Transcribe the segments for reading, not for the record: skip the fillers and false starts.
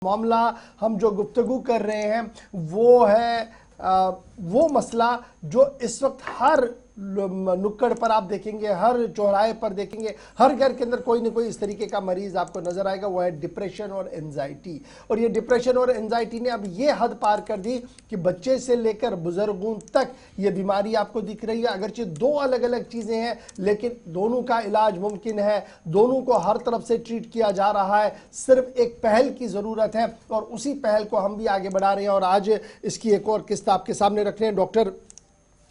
मामला हम जो गुफ्तगू कर रहे हैं वो है वो मसला जो इस वक्त हर नुक्कड़ पर आप देखेंगे, हर चौराहे पर देखेंगे, हर घर के अंदर कोई ना कोई इस तरीके का मरीज आपको नजर आएगा। वो है डिप्रेशन और एंजाइटी। और ये डिप्रेशन और एंजाइटी ने अब ये हद पार कर दी कि बच्चे से लेकर बुजुर्गों तक ये बीमारी आपको दिख रही है। अगरचे दो अलग अलग चीजें हैं लेकिन दोनों का इलाज मुमकिन है, दोनों को हर तरफ से ट्रीट किया जा रहा है। सिर्फ एक पहल की जरूरत है और उसी पहल को हम भी आगे बढ़ा रहे हैं। और आज इसकी एक और किस्त आपके सामने रख रहे हैं। डॉक्टर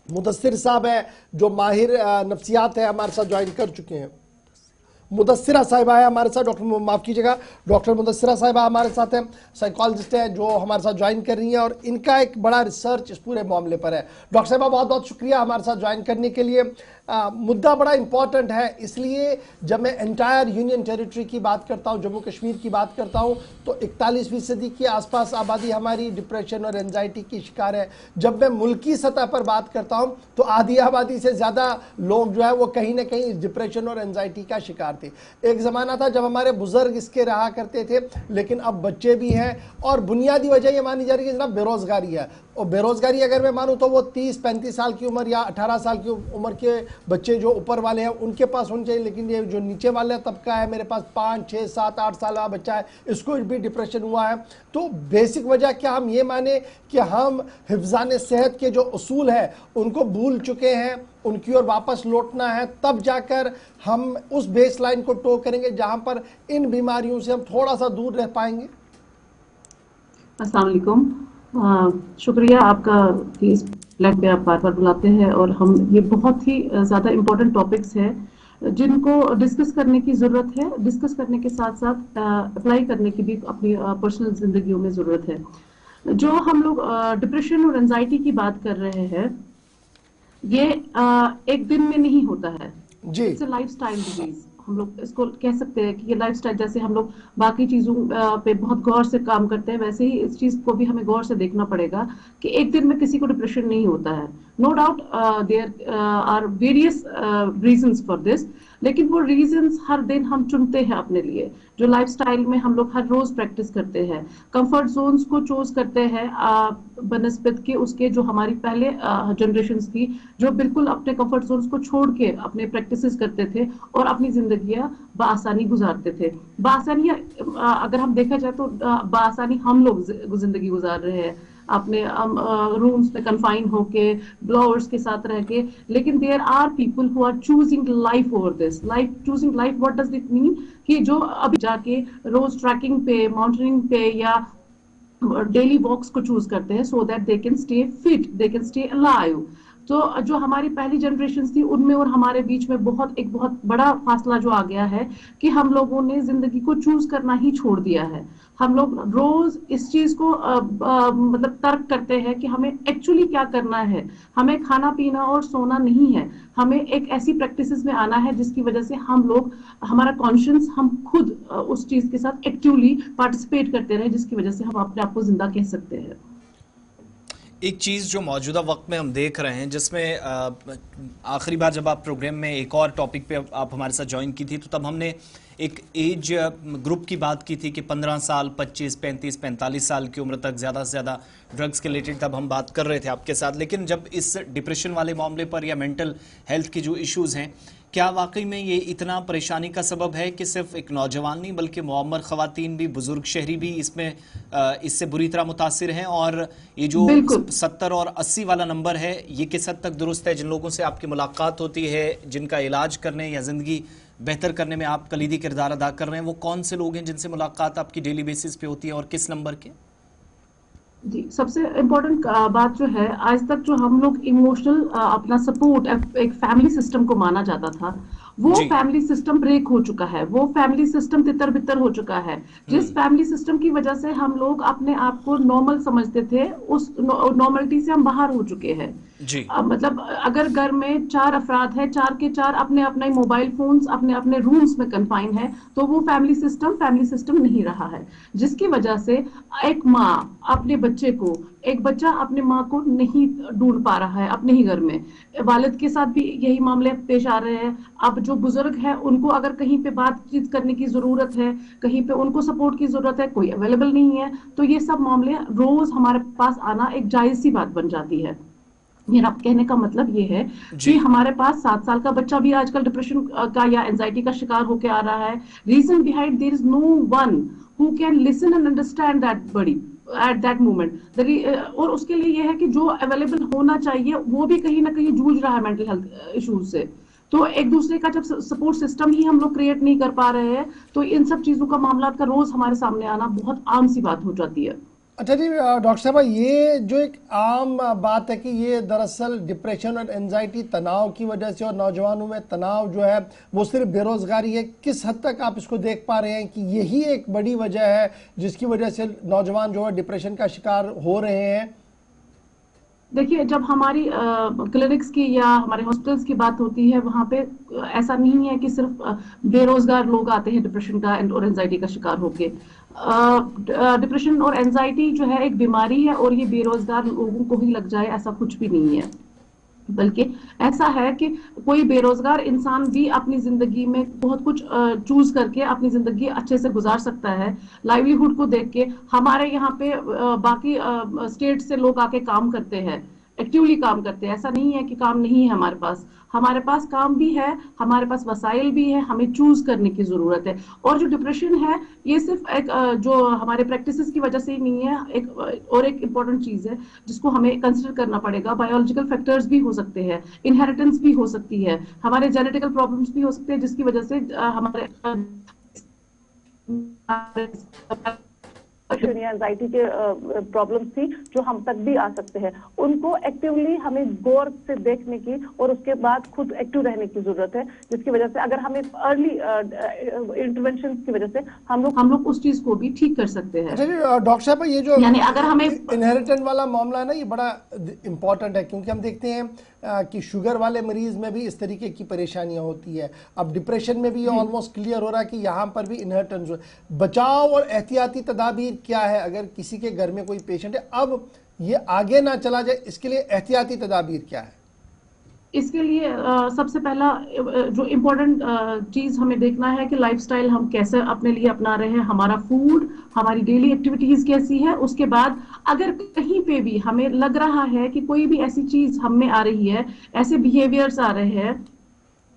मुदस्सिर साहब है जो माहिर नफ्सियात है, हमारे साथ ज्वाइन कर चुके हैं। मुदस्सिरा साहिबा है हमारे साथ, डॉक्टर माफ़ कीजिएगा, डॉक्टर मुदस्सिरा साहिबा हमारे साथ हैं, साइकोलॉजिस्ट हैं जो हमारे साथ ज्वाइन कर रही हैं और इनका एक बड़ा रिसर्च इस पूरे मामले पर है। डॉक्टर साहिबा बहुत बहुत शुक्रिया हमारे साथ ज्वाइन करने के लिए। मुद्दा बड़ा इंपॉर्टेंट है, इसलिए जब मैं एंटायर यूनियन टेरिटरी की बात करता हूँ, जम्मू कश्मीर की बात करता हूँ, तो 41% के आसपास आबादी हमारी डिप्रेशन और एंजाइटी की शिकार है। जब मैं मुल्की सतह पर बात करता हूँ तो आधी आबादी से ज़्यादा लोग जो है वो कहीं ना कहीं डिप्रेशन और एंजाइटी का शिकार थे। एक ज़माना था जब हमारे बुजुर्ग इसके रहा करते थे, लेकिन अब बच्चे भी हैं। और बुनियादी वजह ये मानी जा रही है जनाब बेरोज़गारी है। और बेरोज़गारी अगर मैं मानूँ तो वो 30-35 साल की उम्र या 18 साल की उम्र के बच्चे जो ऊपर वाले हैं उनके पास होने चाहिए, लेकिन ये जो नीचे वाले तबका है, मेरे पास 5, 6, 7, 8 साल का बच्चा है, इसको भी डिप्रेशन हुआ है। तो बेसिक वजह क्या हम ये माने कि हम हिफ्ज़ान सेहत के जो उसूल है उनको भूल चुके हैं, उनकी ओर वापस लौटना है, तब जाकर हम उस बेस लाइन को टो करेंगे जहां पर इन बीमारियों से हम थोड़ा सा दूर रह पाएंगे। अस्सलाम वालेकुम, शुक्रिया आपका कि इस प्लेट पे आप बार बार बुलाते हैं और हम ये बहुत ही ज़्यादा इम्पोर्टेंट टॉपिक्स हैं जिनको डिस्कस करने की ज़रूरत है। डिस्कस करने के साथ साथ अप्लाई करने की भी अपनी पर्सनल ज़िंदगियों में ज़रूरत है। जो हम लोग डिप्रेशन और एंजाइटी की बात कर रहे हैं ये एक दिन में नहीं होता है जी। इट्स अ लाइफस्टाइल डिजीज, हम लोग इसको कह सकते हैं कि ये लाइफस्टाइल, जैसे हम लोग बाकी चीजों पे बहुत गौर से काम करते हैं वैसे ही इस चीज को भी हमें गौर से देखना पड़ेगा कि एक दिन में किसी को डिप्रेशन नहीं होता है। No doubt there are various reasons for this, लेकिन वो रीजंस हर दिन हम चुनते हैं अपने लिए। जो लाइफस्टाइल में हम लोग हर रोज प्रैक्टिस करते हैं, कंफर्ट जोन्स को चूज करते हैं बनस्बत के उसके जो हमारी पहले जनरेशन्स थी जो बिल्कुल अपने कंफर्ट जोन्स को छोड़ के अपने प्रैक्टिसेस करते थे और अपनी जिंदगियां बआसानी गुजारते थे। बआसानी अगर हम देखा जाए तो बआसानी हम लोग जिंदगी गुजार रहे हैं अपने रूम्स में कन्फाइन होके, ब्लोअर्स के साथ रह के, लेकिन there are people who are choosing life over this. Life choosing life, what does it mean कि जो अभी जाके रोज ट्रैकिंग पे, माउंटेनिंग पे या डेली वॉक्स को चूज करते हैं so that they can stay fit, they can stay alive. तो जो हमारी पहली जनरेशन थी उनमें और हमारे बीच में एक बहुत बड़ा फासला जो आ गया है कि हम लोगों ने जिंदगी को चूज करना ही छोड़ दिया है। हम लोग रोज इस चीज को मतलब तर्क करते हैं कि हमें एक्चुअली क्या करना है। हमें खाना पीना और सोना नहीं है, हमें एक ऐसी प्रैक्टिसेस में आना है जिसकी वजह से हम लोग, हमारा कॉन्शियस, हम खुद उस चीज के साथ एक्टिवली पार्टिसिपेट करते रहे जिसकी वजह से हम अपने आप को जिंदा कह सकते हैं। एक चीज़ जो मौजूदा वक्त में हम देख रहे हैं, जिसमें आखिरी बार जब आप प्रोग्राम में एक और टॉपिक पे आप हमारे साथ ज्वाइन की थी तो तब हमने एक एज ग्रुप की बात की थी कि 15 साल, 25, 35, 45 साल की उम्र तक ज़्यादा से ज़्यादा ड्रग्स के रिलेटेड तब हम बात कर रहे थे आपके साथ। लेकिन जब इस डिप्रेशन वाले मामले पर या मेंटल हेल्थ की जो इश्यूज़ हैं, क्या वाकई में ये इतना परेशानी का सबब है कि सिर्फ एक नौजवान नहीं बल्कि मुअम्मर ख़वातीन भी, बुजुर्ग शहरी भी इसमें इससे बुरी तरह मुतासिर हैं? और ये जो 70 और 80 वाला नंबर है ये किस हद तक दुरुस्त है? जिन लोगों से आपकी मुलाकात होती है, जिनका इलाज करने या ज़िंदगी बेहतर करने में आप कलीदी किरदार अदा कर रहे हैं, वो कौन से लोग हैं जिनसे मुलाकात आपकी डेली बेसिस पे होती है और किस नंबर के? जी, सबसे इम्पोर्टेंट बात जो है, आज तक जो हम लोग इमोशनल अपना सपोर्ट एक फैमिली सिस्टम को माना जाता था, वो फैमिली सिस्टम ब्रेक हो चुका है, वो फैमिली सिस्टम तितर बितर हो चुका है। जिस फैमिली सिस्टम की वजह से हम लोग अपने आप को नॉर्मल समझते थे, उस नॉर्मलिटी से हम बाहर हो चुके हैं जी। मतलब अगर घर में 4 अफराद है, 4 के 4 अपने अपने मोबाइल फोन्स, अपने अपने रूम्स में कन्फाइन है, तो वो फैमिली सिस्टम नहीं रहा है, जिसकी वजह से एक माँ अपने बच्चे को एक बच्चा अपने माँ को नहीं ढूंढ पा रहा है अपने ही घर में, वालिद के साथ भी यही मामले पेश आ रहे हैं। अब जो बुजुर्ग है उनको अगर कहीं पे बातचीत करने की जरूरत है, कहीं पे उनको सपोर्ट की जरूरत है, कोई अवेलेबल नहीं है, तो ये सब मामले रोज हमारे पास आना एक जायज सी बात बन जाती है। मेरा कहने का मतलब ये है कि हमारे पास 7 साल का बच्चा भी आजकल डिप्रेशन का या एंजाइटी का शिकार होकर आ रहा है। Reason behind there is no one who can listen and understand that buddy at that moment. और उसके लिए यह है कि जो अवेलेबल होना चाहिए वो भी कहीं ना कहीं जूझ रहा है मेंटल हेल्थ इश्यूज से। तो एक दूसरे का जब सपोर्ट सिस्टम ही हम लोग क्रिएट नहीं कर पा रहे हैं, तो इन सब चीजों का मामला का रोज हमारे सामने आना बहुत आम सी बात हो जाती है। अच्छा जी, डॉक्टर साहब, ये जो एक आम बात है कि ये दरअसल डिप्रेशन और एंजाइटी तनाव की वजह से, और नौजवानों में तनाव जो है वो सिर्फ बेरोजगारी है, किस हद तक आप इसको देख पा रहे हैं कि यही एक बड़ी वजह है जिसकी वजह से नौजवान जो है डिप्रेशन का शिकार हो रहे हैं? देखिए, जब हमारी क्लिनिक्स की या हमारे हॉस्पिटल्स की बात होती है, वहां पे ऐसा नहीं है कि सिर्फ बेरोजगार लोग आते हैं डिप्रेशन का और एंजाइटी का शिकार होके। डिप्रेशन और एंजाइटी जो है एक बीमारी है, और ये बेरोजगार लोगों को ही लग जाए ऐसा कुछ भी नहीं है। बल्कि ऐसा है कि कोई बेरोजगार इंसान भी अपनी जिंदगी में बहुत कुछ चूज करके अपनी जिंदगी अच्छे से गुजार सकता है। लाइवलीहुड को देख के हमारे यहाँ पे बाकी स्टेट से लोग आके काम करते हैं, एक्टिवली काम करते हैं। ऐसा नहीं है कि काम नहीं है हमारे पास काम भी है, हमारे पास वसाइल भी है, हमें चूज करने की जरूरत है। और जो डिप्रेशन है ये सिर्फ एक जो हमारे प्रैक्टिसेस की वजह से ही नहीं है, एक इम्पोर्टेंट चीज है जिसको हमें कंसिडर करना पड़ेगा। बायोलॉजिकल फैक्टर्स भी हो सकते हैं, इनहेरिटेंस भी हो सकती है, हमारे जेनेटिकल प्रॉब्लम्स भी हो सकते हैं जिसकी वजह से हमारे एंजाइटी के प्रॉब्लम्स थी जो हम तक भी आ सकते हैं, उनको एक्टिवली हमें गौर से देखने की और उसके बाद खुद एक्टिव रहने की जरूरत है, जिसकी वजह से अगर हमें अर्ली इंटरवेंशन की वजह से हम लोग उस चीज को भी ठीक कर सकते हैं। डॉक्टर साहब, ये जो यानी अगर हमें इनहेरिटेंट वाला मामला है ना, ये बड़ा इंपॉर्टेंट है, क्योंकि हम देखते हैं कि शुगर वाले मरीज में भी इस तरीके की परेशानियां होती है। अब डिप्रेशन में भी ये ऑलमोस्ट क्लियर हो रहा है कि यहाँ पर भी इनहेरिटेंस। बचाव और एहतियाती तदाबीर क्या है अगर किसी के घर में कोई पेशेंट है, अब ये आगे ना चला जाए, इसके लिए एहतियाती तदाबीर क्या है? इसके लिए सबसे पहला जो इम्पोर्टेंट चीज हमें देखना है कि लाइफस्टाइल हम कैसे अपने लिए अपना रहे हैं, हमारा फूड, हमारी डेली एक्टिविटीज कैसी है। उसके बाद अगर कहीं पे भी हमें लग रहा है कि कोई भी ऐसी चीज हम में आ रही है, ऐसे बिहेवियर्स आ रहे हैं,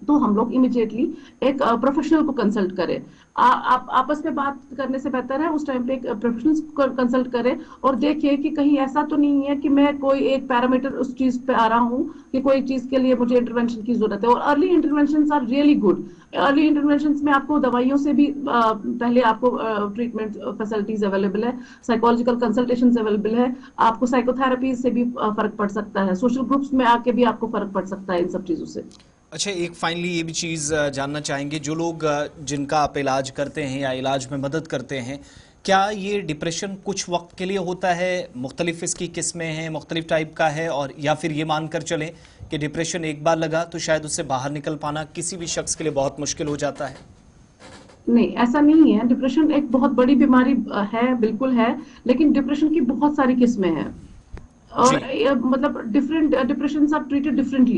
तो हम लोग इमिडिएटली एक प्रोफेशनल को कंसल्ट करें। आप आपस में बात करने से बेहतर है उस टाइम पे एक प्रोफेशनल को कंसल्ट करें और देखिए कि कहीं ऐसा तो नहीं है कि मैं कोई एक पैरामीटर उस चीज पे आ रहा हूँ कि कोई चीज के लिए मुझे इंटरवेंशन की जरूरत है। और early interventions are really good. Early interventions में आपको दवाइयों से भी पहले आपको ट्रीटमेंट फैसिलिटीज अवेलेबल है, साइकोलॉजिकल कंसल्टेशन अवेलेबल है, आपको साइकोथेरेपी से भी फर्क पड़ सकता है, सोशल ग्रुप्स में आके भी आपको फर्क पड़ सकता है इन सब चीजों से। अच्छा, एक फाइनली ये भी चीज़ जानना चाहेंगे, जो लोग जिनका आप इलाज करते हैं या इलाज में मदद करते हैं, क्या ये डिप्रेशन कुछ वक्त के लिए होता है? मुख्तलिफ इसकी किस्में हैं, मुख्तलिफ टाइप का है, और या फिर ये मानकर चलें कि डिप्रेशन एक बार लगा तो शायद उससे बाहर निकल पाना किसी भी शख्स के लिए बहुत मुश्किल हो जाता है? नहीं, ऐसा नहीं है। डिप्रेशन एक बहुत बड़ी बीमारी है, बिल्कुल है, लेकिन डिप्रेशन की बहुत सारी किस्में हैं और मतलब different depression are treated differently.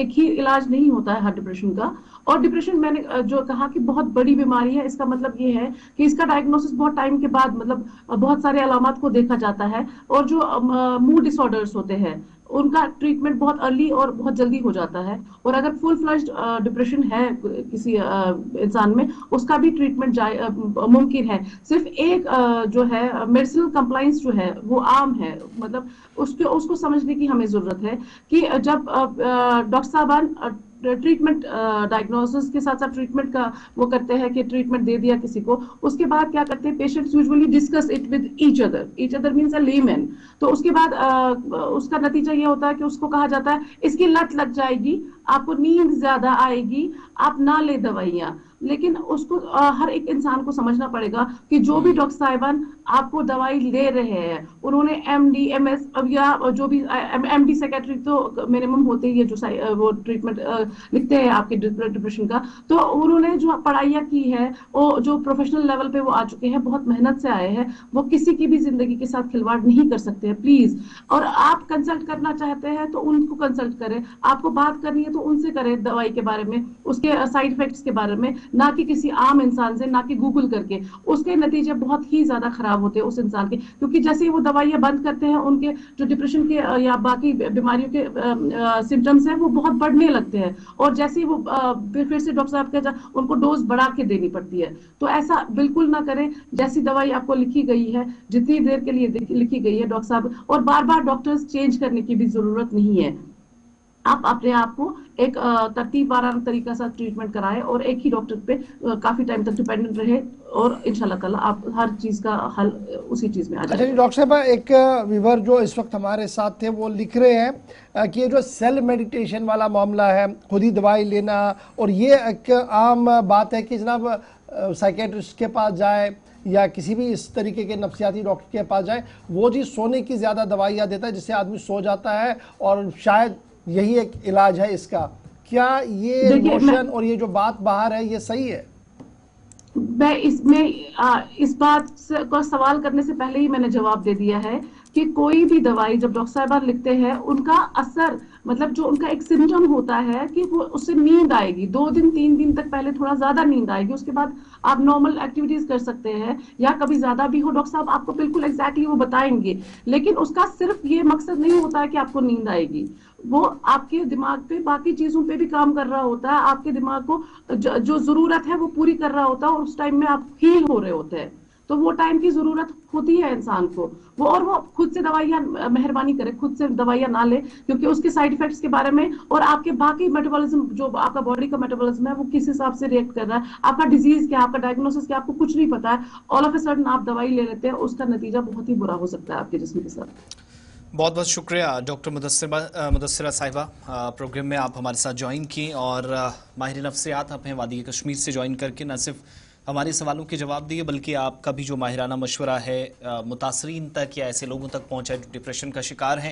एक ही इलाज नहीं होता है हर डिप्रेशन का। और डिप्रेशन मैंने जो कहा कि बहुत बड़ी बीमारी है, इसका मतलब ये है कि इसका डायग्नोसिस बहुत टाइम के बाद, मतलब बहुत सारे अलामात को देखा जाता है। और जो मूड डिसऑर्डर्स होते हैं उनका ट्रीटमेंट बहुत अर्ली और बहुत जल्दी हो जाता है। और अगर फुल फ्लश्ड डिप्रेशन है किसी इंसान में, उसका भी ट्रीटमेंट मुमकिन है। सिर्फ एक जो है मेडिसिनल कंप्लायंस जो है वो आम है, मतलब उसको समझने की हमें जरूरत है कि जब डॉक्टर साहबान ट्रीटमेंट डायग्नोसिस के साथ साथ ट्रीटमेंट का वो करते हैं कि ट्रीटमेंट दे दिया किसी को, उसके बाद क्या करते हैं, patients usually discuss it with each other means a layman. तो उसके बाद उसका नतीजा ये होता है कि उसको कहा जाता है इसकी लत लग जाएगी, आपको नींद ज्यादा आएगी, आप ना ले दवाइयां। लेकिन उसको हर एक इंसान को समझना पड़ेगा कि जो भी डॉक्टर साहिबान आपको दवाई ले रहे हैं, उन्होंने MD MS या जो भी MD सेक्रेटरी तो मिनिमम होते ही है जो वो ट्रीटमेंट लिखते हैं आपके डिप्रेशन का, तो उन्होंने जो पढ़ाइयाँ की है, वो जो प्रोफेशनल लेवल पे वो आ चुके हैं, बहुत मेहनत से आए हैं, वो किसी की भी जिंदगी के साथ खिलवाड़ नहीं कर सकते हैं प्लीज। और आप कंसल्ट करना चाहते हैं तो उनको कंसल्ट करें, आपको बात करनी है तो उनसे करें दवाई के बारे में, उसके साइड इफेक्ट्स के बारे में, ना कि किसी आम इंसान से, ना कि गूगल करके। उसके नतीजे बहुत ही ज्यादा खराब होते हैं उस इंसान के, क्योंकि जैसे ही वो दवाइयां बंद करते हैं, उनके जो डिप्रेशन के या बाकी बीमारियों के सिम्टम्स हैं वो बहुत बढ़ने लगते हैं, और जैसे ही वो फिर से डॉक्टर साहब के उनको डोज बढ़ा के देनी पड़ती है। तो ऐसा बिल्कुल ना करें। जैसी दवाई आपको लिखी गई है, जितनी देर के लिए लिखी गई है डॉक्टर साहब, और बार बार डॉक्टर्स चेंज करने की भी जरूरत नहीं है। आप अपने आप को एक तरतीबवार तरीका से ट्रीटमेंट कराएं और एक ही डॉक्टर पे काफी टाइम तक डिपेंडेंट रहे, और इंशाल्लाह ताला आप हर चीज का हल उसी चीज में आ जाएगा। अच्छा जी, डॉक्टर साहब, एक व्यूअर जो इस वक्त हमारे साथ थे वो लिख रहे हैं कि ये जो सेल मेडिटेशन वाला मामला है, खुद ही दवाई लेना, और ये एक आम बात है कि जनाब साइकेट्रिस्ट के पास जाए या किसी भी इस तरीके के नफ्सियाती डॉक्टर के पास जाए, वो जी सोने की ज़्यादा दवाइयाँ देता है जिससे आदमी सो जाता है, और शायद यही एक इलाज है इसका। क्या ये नोशन और ये जो बात बाहर है ये सही है? मैं इसमें इस बात का सवाल करने से पहले ही मैंने जवाब दे दिया है कि कोई भी दवाई जब डॉक्टर साहब लिखते हैं, उनका असर मतलब जो उनका एक सिम्टम होता है कि वो उससे नींद आएगी 2 दिन 3 दिन तक, पहले थोड़ा ज्यादा नींद आएगी, उसके बाद आप नॉर्मल एक्टिविटीज कर सकते हैं, या कभी ज्यादा भी हो डॉक्टर साहब आपको बिल्कुल एग्जैक्टली वो बताएंगे। लेकिन उसका सिर्फ ये मकसद नहीं होता है कि आपको नींद आएगी, वो आपके दिमाग पे बाकी चीजों पे भी काम कर रहा होता है, आपके दिमाग को जो जरूरत है वो पूरी कर रहा होता है, और उस टाइम में आप हील हो रहे होते हैं। तो वो टाइम की जरूरत होती है इंसान को, वो खुद से दवाइयां मेहरबानी करे, खुद से दवाइयां ना ले, क्योंकि उसके साइड इफेक्ट्स के बारे में और आपके बाकी मेटाबॉलिज्म, जो आपका बॉडी का मेटाबॉलिज्म है वो किस हिसाब से रिएक्ट कर रहा है, आपका डिजीज क्या, आपका डायग्नोसिस क्या, आपको कुछ नहीं पता है, ऑल ऑफ ए सडन आप दवाई ले लेते हैं, उसका नतीजा बहुत ही बुरा हो सकता है आपके जिस्म के साथ। बहुत बहुत शुक्रिया डॉक्टर मुदस्सिरा साहिबा, प्रोग्राम में आप हमारे साथ ज्वाइन की, और माहिर नफ्सियात आपने वादी कश्मीर से ज्वाइन करके न सिर्फ हमारे सवालों के जवाब दिए, बल्कि आपका भी जो माहिराना मशवरा है मुतासरीन तक या ऐसे लोगों तक पहुंचा जो डिप्रेशन का शिकार हैं,